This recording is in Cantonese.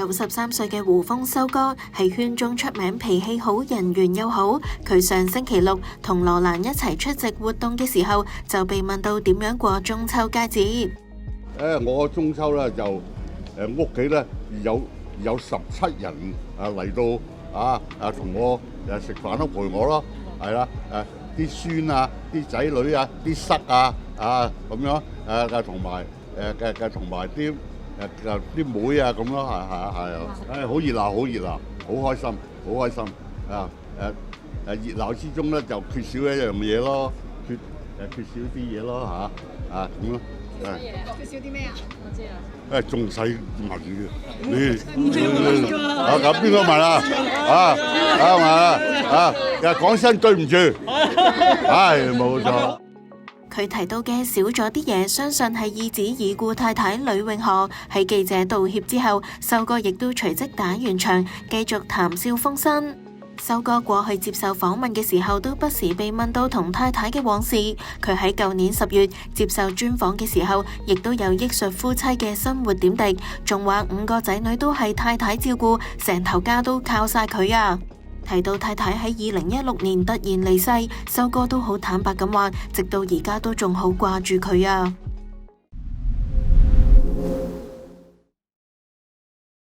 93歲嘅胡楓修哥喺圈中出名脾氣好、人緣又好。佢上星期六同羅蘭一齊出席活動嘅時候，就被問到點樣過中秋佳節。我中秋咧就屋企咧有17人嚟到同我食飯都陪我咯，係啦啲孫啊、啲仔女啊、啲侄啊咁樣同埋啲妹啊咁咯，係好熱鬧，好熱鬧，好開心，好開心熱鬧之中咧就缺少一樣嘢咯，缺少啲嘢咯咁咯。缺少啲咩啊？我知啊。仲使問嘅？咁邊個問啊？又講聲對唔住，冇錯。佢提到嘅少咗啲嘢，相信係意指已故太太呂永河。喺記者道歉之後，修哥亦都隨即打完場，繼續談笑風生。修哥過去接受訪問嘅時候，都不時被問到同太太嘅往事。佢喺舊年10月接受專訪嘅時候，亦都有憶述夫妻嘅生活點滴，仲話5個仔女都係太太照顧，成頭家都靠晒佢啊！提到太太喺2016年突然離世，修哥都好坦白咁話，直到而家都仲好掛住佢啊！